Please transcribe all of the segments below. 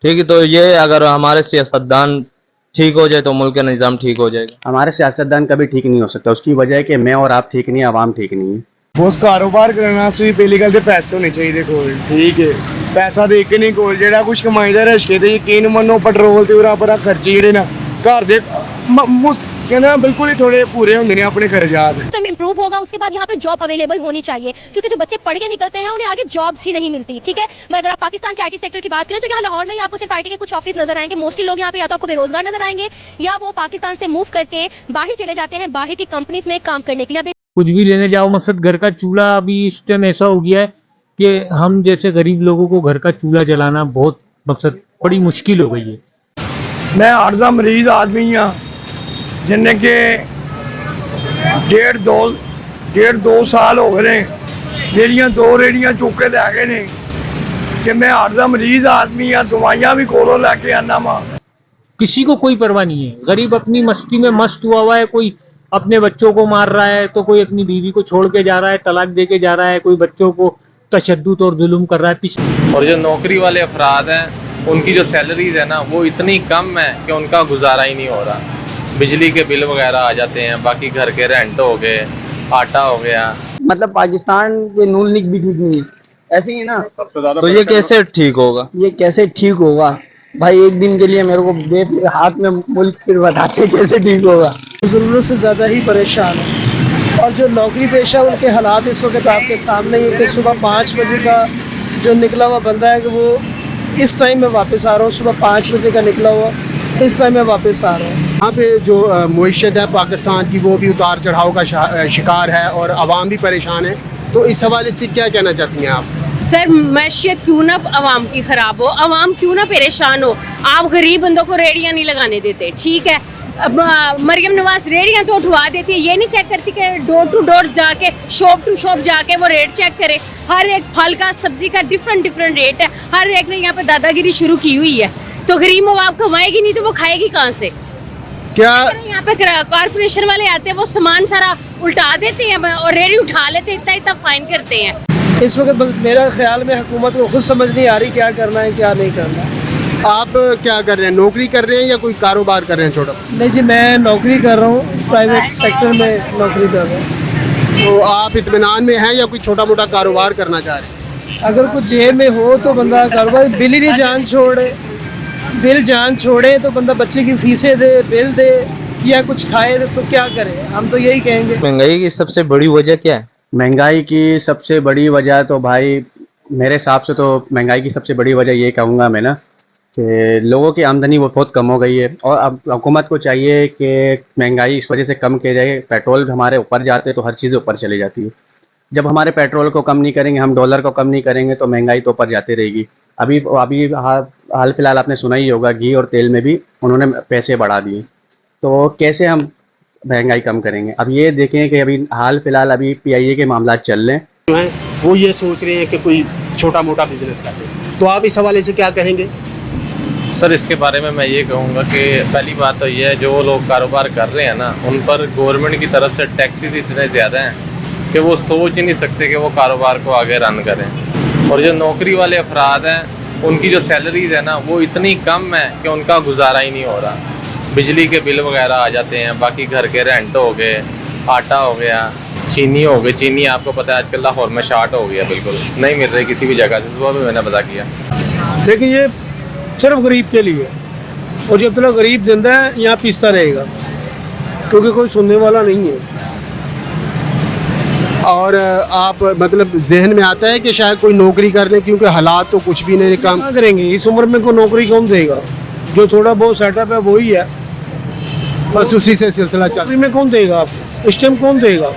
ठीक है, तो ये अगर हमारे सियासतदान ठीक हो जाए तो मुल्क का निज़ाम ठीक हो जाएगा। हमारे सियासतदान कभी ठीक नहीं हो सकता, उसकी वजह है कि मैं और आप ठीक नहीं, आवाम ठीक नहीं है। बस कारोबार करना सी पहली गल ते पैसे होने चाहिए कोल, ठीक है। पैसा दे के नहीं कोल जेड़ा कुछ कमाईदा रशके ते यकीन मन्नो पेट्रोल ते उरा परा खर्चे जेड़े ना घर दे कहना बिल्कुल ही थोड़े पूरे होंगे ने अपने खर्चात। सिस्टम इम्प्रूव होगा, उसके बाद यहाँ पे जॉब अवेलेबल होनी चाहिए, क्योंकि जो बच्चे पढ़ के निकलते हैं उन्हें आगे जॉब्स ही नहीं मिलती। ठीक है, मैं अगर आप पाकिस्तान के आईटी सेक्टर की बात करें तो यहाँ लाहौर में आपको सिर्फ आईटी के कुछ ऑफिस नजर आएंगे। मोस्टली लोग यहाँ पे या तो आपको बेरोजगार नजर आएंगे या वो पाकिस्तान से मूव करके बाहर चले जाते हैं, बाहर की कंपनीज में काम करने के लिए। कुछ भी लेने जाओ, मकसद घर का चूल्हा अभी इस टाइम ऐसा हो गया है कि हम जैसे गरीब लोगों को घर का चूल्हा जलाना बहुत मकसद बड़ी मुश्किल हो गई है। मैं अर्जा मरीज आदमी हाँ जिन्हें के डेढ़ दो साल हो गए रेड़ियां दो रेड़ियां चुक के लै गए ने कि मैं अर्जा मरीज आदमी हाँ, दवाइयां भी कोलों लैके आना वा। किसी को कोई परवाह नहीं है, गरीब अपनी मस्ती में मस्त हुआ है। कोई अपने बच्चों को मार रहा है तो कोई अपनी बीवी को छोड़ के जा रहा है, तलाक दे के जा रहा है, कोई बच्चों को तशद्दुद और जुल्म कर रहा है। और जो नौकरी वाले अफराद हैं उनकी जो सैलरीज है ना वो इतनी कम है कि उनका गुजारा ही नहीं हो रहा। बिजली के बिल वगैरह आ जाते हैं, बाकी घर के रेंट हो गए, आटा हो गया। मतलब पाकिस्तान के नून लीग भी ठीक नहीं है, ऐसे ही ना। तो ये कैसे ठीक होगा? ये कैसे ठीक होगा भाई? एक दिन के लिए मेरे को हाथ में मुल्क फिर बताते कैसे ठीक होगा। ज़रूरत से ज़्यादा ही परेशान है, और जो नौकरी पेशा उनके हालात इस वक्त आपके सामने ही है कि सुबह 5 बजे का जो निकला हुआ बंदा है कि वो इस टाइम में वापस आ रहा हूँ, सुबह 5 बजे का निकला हुआ इस टाइम में वापस आ रहा हूँ। यहाँ पे जो मईशत है पाकिस्तान की वो भी उतार चढ़ाव का शिकार है और आवाम भी परेशान है, तो इस हवाले से क्या कहना चाहती हैं आप? सर, मैशियत क्यों ना आवाम की खराब हो, आवाम क्यों ना परेशान हो। आप गरीब बंदों को रेड़ियाँ नहीं लगाने देते, ठीक है। मरियम नवाज रेड़ियाँ तो उठवा देती है, ये नहीं चेक करती कि डोर टू डोर जाके शॉप टू शॉप जाके वो रेट चेक करे। हर एक फल का सब्जी का डिफरेंट रेट है, हर एक ने यहाँ पे दादागिरी शुरू की हुई है। तो गरीब आप कमाएगी नहीं तो वो खाएगी कहाँ से? क्या यहाँ पे कॉर्पोरेशन वाले आते हैं, वो सामान सारा उल्टा देते हैं और रेडी उठा लेते हैं, इतना फाइन करते हैं। इस वक्त मेरा ख्याल में हुकूमत को खुद समझ नहीं आ रही क्या करना है क्या नहीं करना है। आप क्या कर रहे हैं, नौकरी कर रहे हैं या कोई कारोबार कर रहे हैं छोटा? नहीं जी, मैं नौकरी कर रहा हूँ, प्राइवेट सेक्टर में नौकरी कर रहा हूँ। तो आप इत्मीनान में हैं या कोई छोटा मोटा कारोबार करना चाह रहे हैं? अगर कुछ जेब में हो तो बंदा कारोबार, बिल ही नहीं जान छोड़े, बिल जान छोड़े तो बंदा बच्चे की फीसें दे, बिल दे या कुछ खाए तो क्या करे। हम तो यही कहेंगे। महंगाई की सबसे बड़ी वजह क्या है? महंगाई की सबसे बड़ी वजह तो भाई मेरे हिसाब से तो महंगाई की सबसे बड़ी वजह ये कहूँगा मैं ना कि लोगों की आमदनी वो बहुत कम हो गई है, और अब हुकूमत को चाहिए कि महंगाई इस वजह से कम की जाए। पेट्रोल हमारे ऊपर जाते तो हर चीज़ ऊपर चली जाती है। जब हमारे पेट्रोल को कम नहीं करेंगे, हम डॉलर को कम नहीं करेंगे तो महंगाई तो ऊपर जाती रहेगी। अभी हाल फिलहाल आपने सुना ही होगा, घी और तेल में भी उन्होंने पैसे बढ़ा दिए, तो कैसे हम महंगाई कम करेंगे? अब ये देखें कि अभी हाल फिलहाल अभी PIA के मामला चल रहे हैं, वो ये सोच रहे हैं कि कोई छोटा मोटा बिजनेस कर ले, तो आप इस हवाले से क्या कहेंगे? सर, इसके बारे में मैं ये कहूँगा कि पहली बात तो ये है, जो लोग कारोबार कर रहे हैं ना उन पर गवर्नमेंट की तरफ से टैक्सेस इतने ज़्यादा हैं कि वो सोच ही नहीं सकते कि वो कारोबार को आगे रन करें। और जो नौकरी वाले अफराद हैं उनकी जो सैलरीज है ना वो इतनी कम है कि उनका गुजारा ही नहीं हो रहा। बिजली के बिल वगैरह आ जाते हैं, बाकी घर के रेंट हो गए, आटा हो गया, चीनी हो गई। चीनी आपको पता है आजकल लाहौर में शार्ट हो गया, बिल्कुल नहीं मिल रही किसी भी जगह से, सुबह भी मैंने पता किया। लेकिन ये सिर्फ गरीब के लिए, और जब तक गरीब जिंदा है यहाँ पीसता रहेगा, क्योंकि कोई सुनने वाला नहीं है। और आप मतलब जहन में आता है कि शायद कोई नौकरी कर ले, क्योंकि हालात तो कुछ भी नहीं काम करेंगे। इस उम्र में कोई नौकरी कौन देगा? जो थोड़ा बहुत सेटअप है वही है, बस उसी से सिलसिला चल। नौकरी में कौन देगा आपको इस टाइम? कौन देगा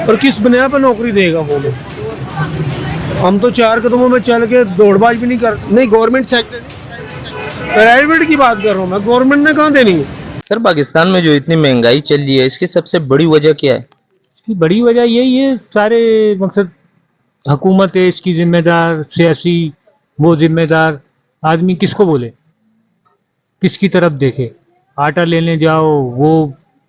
और किस बुनियाद पर नौकरी देगा? बोलो, हम तो 4 कदमों में चल के दौड़बाज भी नहीं कर। नहीं, गवर्नमेंट सेक्टर, प्राइवेट की बात कर रहा हूँ मैं, गवर्नमेंट ने कहाँ देनी है? सर, पाकिस्तान में जो इतनी महंगाई चल रही है इसकी सबसे बड़ी वजह क्या है? इसकी बड़ी वजह यही है, सारे मकसद हुकूमत है इसकी जिम्मेदार, सियासी वो जिम्मेदार। आदमी किसको बोले, किसकी तरफ देखे? आटा लेने जाओ वो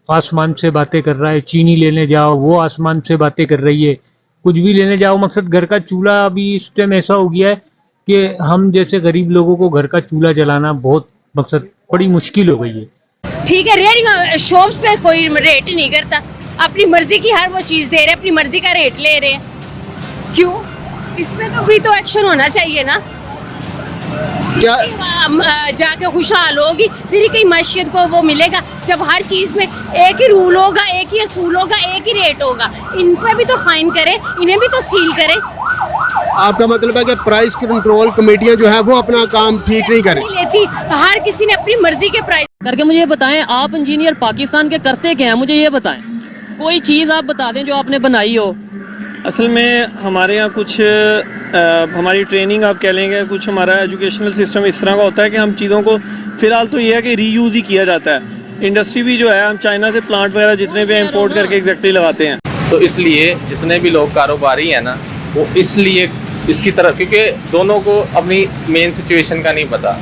आसमान से बातें कर रहा है, चीनी लेने जाओ वो आसमान से बातें कर रही है, कुछ भी लेने जाओ। मकसद घर का चूल्हा अभी इस टाइम ऐसा हो गया है कि हम जैसे गरीब लोगों को घर का चूल्हा जलाना बहुत मकसद बड़ी मुश्किल हो गई है। ठीक है, रेट शॉप्स पे कोई रेट नहीं करता, अपनी मर्जी की हर वो चीज दे रहे हैं, अपनी मर्जी का रेट ले रहे हैं। क्यों? इसमें तो भी तो एक्शन होना चाहिए ना। क्या जाके खुशहाल होगी, फिर कहीं मैशियत को वो मिलेगा। जब हर चीज में एक ही रूल होगा, एक ही असूल होगा, एक ही रेट होगा, इन पे भी तो फाइन करें, इन्हें भी तो सील करें। आपका मतलब है कि प्राइस कंट्रोल कमेटियां जो है वो अपना काम ठीक नहीं करें? नहीं लेती, हर किसी ने अपनी मर्जी के प्राइस करके मुझे ये बताएं, आप इंजीनियर पाकिस्तान के करते क्या हैं, मुझे ये बताएं। कोई चीज़ आप बता दें जो आपने बनाई हो। असल में हमारे यहाँ कुछ हमारी ट्रेनिंग आप कह लेंगे, कुछ हमारा एजुकेशनल सिस्टम इस तरह का होता है कि हम चीज़ों को फ़िलहाल तो ये है कि रीयूज़ ही किया जाता है। इंडस्ट्री भी जो है हम चाइना से प्लांट वगैरह जितने भी इंपोर्ट करके एग्जैक्टली लगाते हैं। तो इसलिए जितने भी लोग कारोबारी हैं ना, वो इसलिए इसकी तरफ, क्योंकि दोनों को अपनी मेन सिचुएशन का नहीं पता।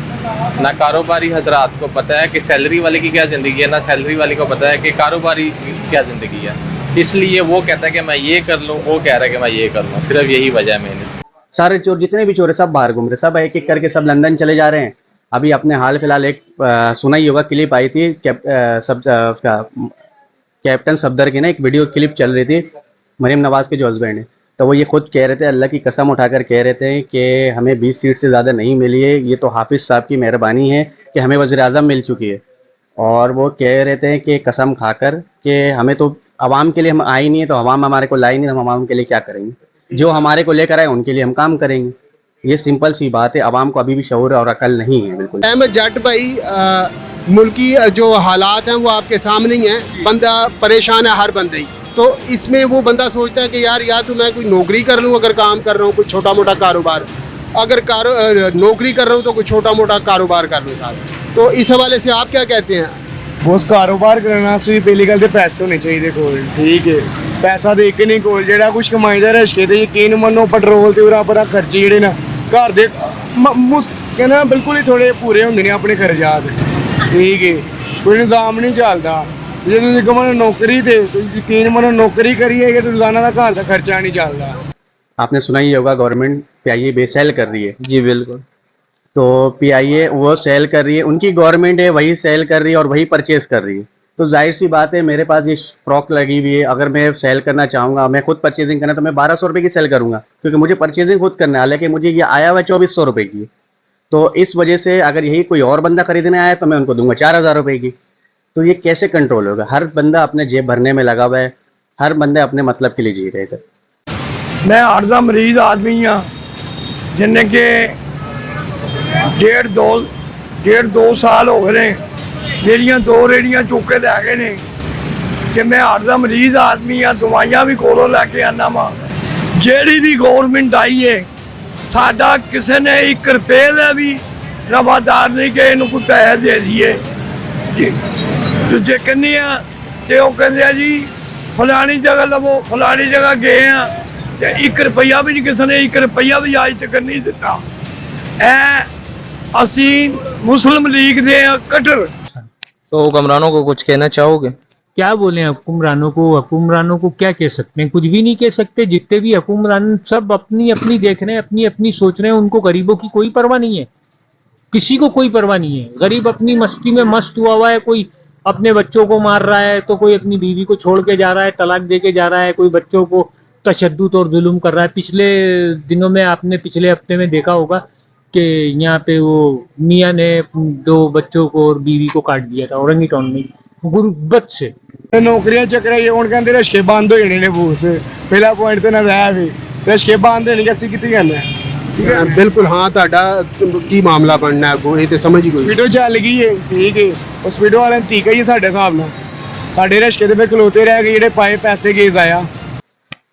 ना कारोबारी हजरात को पता है कि सैलरी वाले की क्या ज़िंदगी है, ना सैलरी वाले को पता है कि कारोबारी की क्या ज़िंदगी है। इसलिए वो कहता है कि मैं ये कर लूँ, वो कह रहा है कि मैं ये कर लूँ। सिर्फ यही वजह है मैंने। सारे चोर जितने भी चोर है सब बाहर घूम रहे, सब एक एक करके सब लंदन चले जा रहे हैं। अभी अपने हाल फिलहाल एक सुना ही होगा, क्लिप आई थी कैप्टन सफदर की ना, एक वीडियो क्लिप चल रही थी मरीम नवाज के जो हस्बैंड है, तो वो ये खुद कह रहे थे, अल्लाह की कसम उठाकर कह रहे थे कि हमें 20 सीट से ज़्यादा नहीं मिली है, ये तो हाफिज़ साहब की मेहरबानी है कि हमें वज़ीर-ए-आज़म मिल चुकी है। और वो कह रहे थे कि कसम खाकर कि हमें तो आवाम के लिए हम आए नहीं है, तो आवाम हमारे को लाई नहीं, तो हम आवाम के लिए क्या करेंगे? जो हमारे को लेकर आए उनके लिए हम काम करेंगे। ये सिंपल सी बात है, आवाम को अभी भी शऊर और अकल नहीं है बिल्कुल। अहमद जट भाई, मुल्की जो हालात हैं वो आपके सामने ही हैं, बंदा परेशान है हर बंदे ही। तो इसमें वो बंदा सोचता है कि यार या तो मैं कोई नौकरी कर लूँ, अगर काम कर रहा हूँ कोई छोटा मोटा कारोबार, अगर नौकरी कर रहा हूँ तो कोई छोटा मोटा कारोबार कर लूँ साहब। तो इस हवाले से आप क्या कहते हैं? बस कारोबार करना सी पहली गल ते पैसे होने चाहिए कोल, ठीक है। पैसा दे के नहीं कोल, जेड़ा कुछ कमाईदा रशके ते यकीन मन्नो पेट्रोल ते उरा परा खर्चे जेड़े ना घर दे कहना बिल्कुल ही थोड़े पूरे होंदे ने अपने खर्चात, ठीक है। कोई निज़ाम नहीं चलता। जे तुसीं कहो नौकरी ते यकीन मन्नो नौकरी करिए कि रोजाना का घर का खर्चा नहीं चलता। आपने सुना ही होगा गवर्नमेंट PIA बे सेल कर रही है। जी बिल्कुल। तो PIA वो सेल कर रही है, उनकी गवर्नमेंट है, वही सेल कर रही है और वही परचेज कर रही है। तो जाहिर सी बात है, मेरे पास ये फ्रॉक लगी हुई है, अगर मैं सेल करना चाहूँगा, मैं खुद परचेजिंग करना, तो मैं 1200 रुपये की सेल करूँगा, क्योंकि मुझे परचेजिंग खुद करना है। हालांकि मुझे ये आया हुआ है 2400 रुपये की। तो इस वजह से अगर यही कोई और बंदा खरीदने आया तो मैं उनको दूंगा 4000 रुपये की। तो ये कैसे कंट्रोल होगा? हर बंदा अपने जेब भरने में लगा हुआ है, हर बंदे अपने मतलब के लिए जी रहे थे। मैं अर्जा मरीज आदमी हाँ, जिन्हें के डेढ़ दो साल हो गए मेरिया 2 रेड़ियाँ चुक के लै गए ने कि मैं अर्जा मरीज आदमी हाँ, दवाइयाँ भी कोलों लैके आना वा। जेड़ी भी गौरमेंट आई है, साडा किसी ने 1 रुपये का भी रवादार नहीं कि इन्हू कोई पैसे दे दिए। जे कहने तो कहते जी फलानी जगह लवो, फलानी जगह गए हैं, 1 रुपया भी नहीं, किसी ने 1 रुपया भी आज तक नहीं दिता। असी मुस्लिम लीग दे कट्टर। तो हुक्मरानों को कुछ कहना चाहोगे? क्या बोले हुक्मरानों को क्या कह सकते हैं? कुछ भी नहीं कह सकते। जितने भी हुक्मरान सब अपनी अपनी देख रहे हैं, अपनी अपनी सोच रहे हैं। उनको गरीबों की कोई परवाह नहीं है, किसी को कोई परवाह नहीं है। गरीब अपनी मस्ती में मस्त हुआ है, कोई अपने बच्चों को मार रहा है, तो कोई अपनी बीवी को छोड़ के जा रहा है, तलाक दे के जा रहा है, कोई बच्चों को तशद्दुद और जुल्म कर रहा है। पिछले दिनों में आपने पिछले हफ्ते में देखा होगा कि यहाँ पे वो मियाँ ने 2 बच्चों को और बीवी को काट दिया था औरंगी टाउन में गुर्बत से। नौकरियां चक्कर ये हुण कहंदे रशके बंद हो जाने ने बूस पहला पॉइंट तो ना रहा भी रशके बंद होने कैसी कितनी करना है। बिल्कुल हाँ, ਤੁਹਾਡਾ ਕੀ ਮਾਮਲਾ ਬਣਨਾ ਹੈ ਅੱਗੋਂ ਇਹ ਤੇ ਸਮਝ ਹੀ ਕੋਈ। स्पीडो चल गई है, ठीक है। और स्पीडो वाले ठीक है साढ़े हिसाब नाल, साढ़े रशके ते खलोते रह गए, जेडे पाए पैसे गए जाया।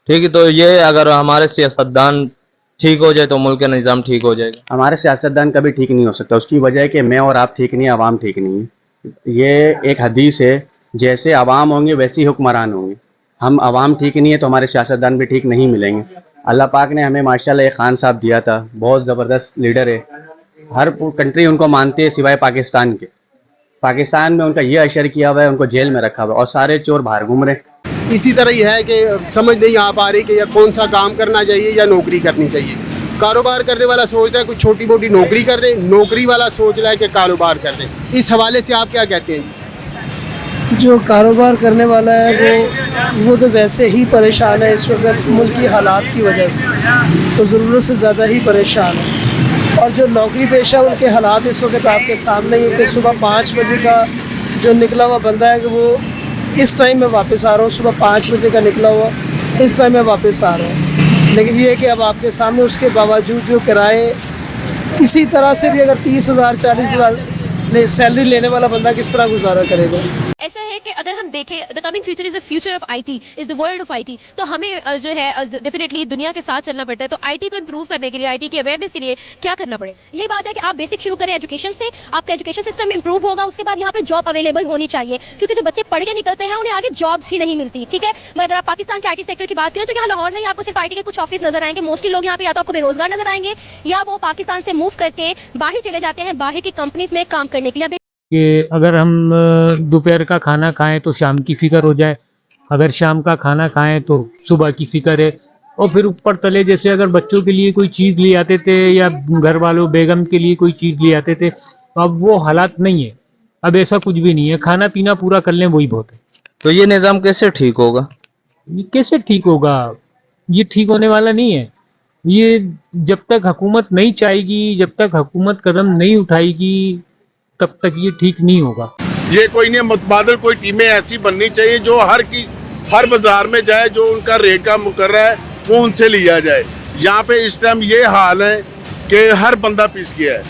ठीक है, तो ये अगर हमारे सियासतदान ठीक हो जाए तो मुल्क का निज़ाम ठीक हो जाएगा। हमारे सियासतदान कभी ठीक नहीं हो सकता। उसकी वजह है कि मैं और आप ठीक नहीं, आवाम ठीक नहीं है। ये एक हदीस है, जैसे आवाम होंगे वैसे ही हुक्मरान होंगे। हम आवाम ठीक नहीं है तो हमारे सियासतदान भी ठीक नहीं मिलेंगे। अल्लाह पाक ने हमें माशाल्लाह एक खान साहब दिया था, बहुत ज़बरदस्त लीडर है, हर कंट्री उनको मानती है सिवाय पाकिस्तान के। पाकिस्तान में उनका ये अशर किया हुआ है, उनको जेल में रखा हुआ है और सारे चोर बाहर घूम रहे। इसी तरह ही है कि समझ नहीं आ पा रही कि या कौन सा काम करना चाहिए या नौकरी करनी चाहिए। कारोबार करने वाला सोच रहा है कोई छोटी मोटी नौकरी कर रहे, नौकरी वाला सोच रहा है कि कारोबार कर रहे। इस हवाले से आप क्या कहते हैं जी? जो कारोबार करने वाला है वो तो वैसे ही परेशान है इस वक्त मुल्क की हालात की वजह से, तो ज़रूरत से ज़्यादा ही परेशान है। और जो नौकरी पेशा उनके हालात इस वक्त आपके सामने ही है कि सुबह 5 बजे का जो निकला हुआ बंदा है कि वो इस टाइम में वापस आ रहा हूँ, सुबह 5 बजे का निकला हुआ इस टाइम में वापस आ रहा हूँ। लेकिन ये है कि अब आपके सामने उसके बावजूद जो किराए किसी तरह से भी अगर 30,000 40,000 सैलरी लेने वाला बंदा किस तरह गुजारा करेगा। ऐसा है कि अगर हम देखें the coming future is the future of IT, is the world of IT, तो हमें जो है डेफिनेटली दुनिया के साथ चलना पड़ता है। तो आईटी को इंप्रूव करने के लिए, आईटी की अवेयरनेस के लिए क्या करना पड़े? यही बात है कि आप बेसिक शुरू करें एजुकेशन से, आपका एजुकेशन सिस्टम इंप्रूव होगा, उसके बाद यहाँ पे जॉब अवेलेबल होनी चाहिए, क्योंकि जो बच्चे पढ़ के निकलते हैं उन्हें आगे जॉब्स ही नहीं मिलती। ठीक है, मैं अगर आप पाकिस्तान के आईटी सेक्टर की बात करें तो यहाँ लाहौर में आपको सिर्फ आईटी के कुछ ऑफिस नजर आएंगे। मोस्टली लोग यहाँ पे या तो आपको बेरोजगार नजर आएंगे या वो पाकिस्तान से मूव करके बाहर चले जाते हैं, बाहर की कंपनीज में काम करने के लिए। कि अगर हम दोपहर का खाना खाएं तो शाम की फिक्र हो जाए, अगर शाम का खाना खाएं तो सुबह की फिक्र है, और फिर ऊपर तले जैसे अगर बच्चों के लिए कोई चीज़ ले आते थे या घर वालों बेगम के लिए कोई चीज़ ले आते थे, तो अब वो हालात नहीं है। अब ऐसा कुछ भी नहीं है, खाना पीना पूरा कर लें वही बहुत है। तो ये निज़ाम कैसे ठीक होगा? ये कैसे ठीक होगा? ये ठीक होने वाला नहीं है। ये जब तक हुकूमत नहीं चाहेगी, जब तक हुकूमत कदम नहीं उठाएगी, तब तक ये ठीक नहीं होगा। ये कोई नहीं, मुतबादल कोई टीमें ऐसी बननी चाहिए जो हर बाजार में जाए, जो उनका रेट का मुकर्रर है वो उनसे लिया जाए। यहाँ पे इस टाइम ये हाल है कि हर बंदा पिस गया है।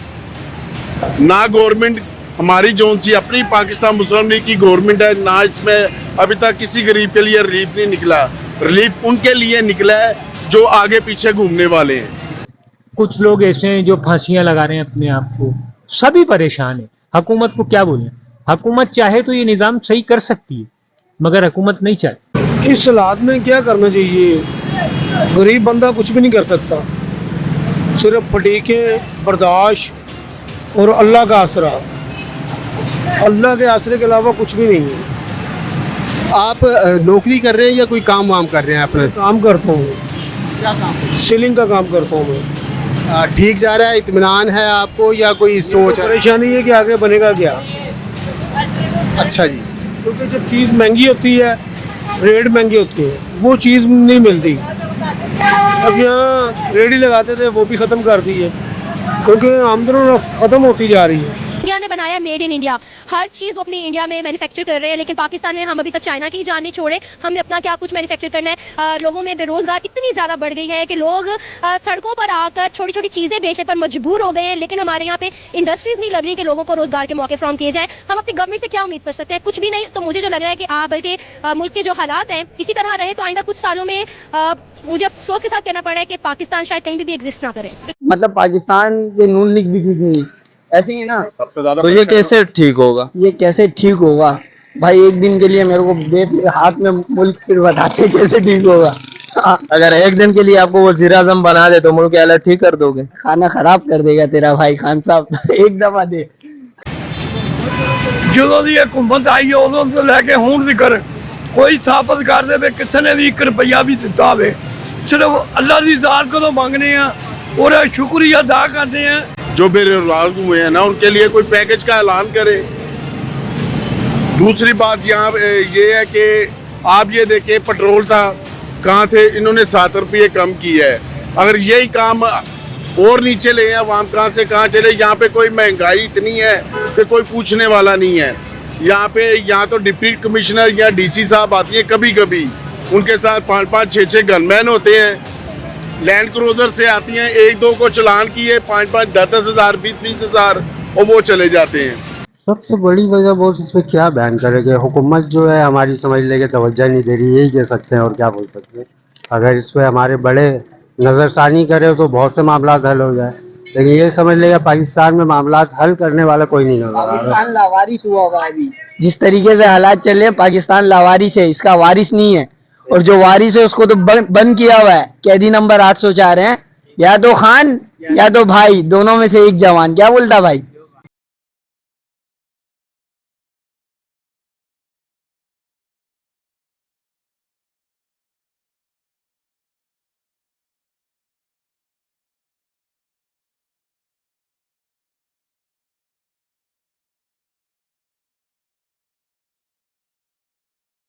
ना गवर्नमेंट हमारी जो सी अपनी पाकिस्तान मुस्लिम लीग की गवर्नमेंट है, ना इसमें अभी तक किसी गरीब के लिए रिलीफ नहीं निकला। रिलीफ उनके लिए निकला है जो आगे पीछे घूमने वाले हैं। कुछ लोग ऐसे हैं जो फांसियां लगा रहे हैं अपने आप को। सभी परेशान है। हुकूमत को क्या बोलें? हुकूमत चाहे तो ये निज़ाम सही कर सकती है, मगर हुकूमत नहीं चाहे। इस हालात में क्या करना चाहिए? गरीब बंदा कुछ भी नहीं कर सकता, सिर्फ फटीके बर्दाश्त और अल्लाह का आसरा। अल्लाह के आसरे के अलावा कुछ भी नहीं है। आप नौकरी कर रहे हैं या कोई काम वाम कर रहे हैं? अपने काम करता हूँ। क्या काम? सीलिंग का काम करता हूँ मैं। ठीक जा रहा है? इत्मीनान है आपको या कोई सोच है? परेशानी है कि आगे बनेगा क्या। अच्छा जी। क्योंकि जब चीज़ महंगी होती है, रेट महंगी होती है, वो चीज़ नहीं मिलती। अब यहाँ रेडी लगाते थे वो भी ख़त्म कर दी है, क्योंकि आमदनी ख़त्म होती जा रही है। इंडिया ने बनाया मेड इन इंडिया, हर चीज अपनी इंडिया में मैन्युफैक्चर कर रहे हैं, लेकिन पाकिस्तान में हम अभी तक चाइना की जान नहीं छोड़े। हमने अपना क्या कुछ मैन्युफैक्चर करना है। लोगों में बेरोजगार इतनी ज्यादा बढ़ गई है कि लोग सड़कों पर आकर छोटी छोटी चीजें बेचने पर मजबूर हो गए हैं। लेकिन हमारे यहाँ पे इंडस्ट्रीज नहीं लग रही कि लोगों को रोजगार के मौके फ्राहम किए जाए। हम अपनी गवर्नमेंट से क्या उम्मीद कर सकते हैं? कुछ भी नहीं। तो मुझे जो लग रहा है कि बल्कि मुल्क के जो हालात हैं इसी तरह रहे तो आइंदा कुछ सालों में मुझे अफसोस के साथ कहना पड़ा है कि पाकिस्तान शायद कहीं भी एग्जिस्ट ना करे। मतलब पाकिस्तान के नून लीग भी ठीक नहीं, ऐसे ही ना। तो ये कैसे ठीक होगा? ये कैसे ठीक होगा भाई? एक दिन के लिए मेरे को हाथ में मुल्क फिर बताते कैसे ठीक होगा। अगर एक दिन के लिए आपको वज़ीर आज़म बना दे तो मुल्क हालत ठीक कर दोगे? खाना खराब कर देगा तेरा भाई खान साहब। एक दफा दे। जो दी हुकूमत आई है उदों से लैके हुण तक कोई साबित कर दे किसी ने भी 1 रुपया भी दिता हो। सिर्फ अल्लाह की ज़ात को तो मंगने हैं और शुक्रिया अदा करते हैं। जो बेरोजगार हुए हैं ना उनके लिए कोई पैकेज का ऐलान करे। दूसरी बात यहाँ ये है कि आप ये देखें, पेट्रोल था कहाँ थे, इन्होंने 7 रुपये कम किया है। अगर यही काम और नीचे ले हैं, वहाँ कहाँ से कहाँ चले। यहाँ पे कोई महंगाई इतनी है कि कोई पूछने वाला नहीं है। यहाँ तो डिप्टी कमिश्नर या डीसी साहब आती है, कभी कभी उनके साथ 5-5, 6-6 गनमैन होते हैं। लैंड क्रूजर से आती हैं, 1-2 को चलान किए 5-5, 10-10 हज़ार, 20-20 हज़ार और वो चले जाते हैं। सबसे बड़ी वजह बहुत इसमें क्या बयान करेंगे? हुकूमत जो है हमारी समझ लेके तवज्जो नहीं दे रही, यही कह सकते हैं और क्या बोल सकते हैं। अगर इस पर हमारे बड़े नज़रसानी करे तो बहुत से मामला हल हो जाए, लेकिन ये समझ लेगा पाकिस्तान में मामला हल करने वाला कोई नहीं नजर आ रहा। पाकिस्तान लावारिस हुआ हुआ है अभी। जिस तरीके से हालात चल रहे हैं, पाकिस्तान लावारिस है, इसका वारिस नहीं है। और जो वारिस है उसको तो बंद किया हुआ है। कैदी नंबर 804 है, या तो खान या तो भाई, दोनों में से एक जवान। क्या बोलता भाई?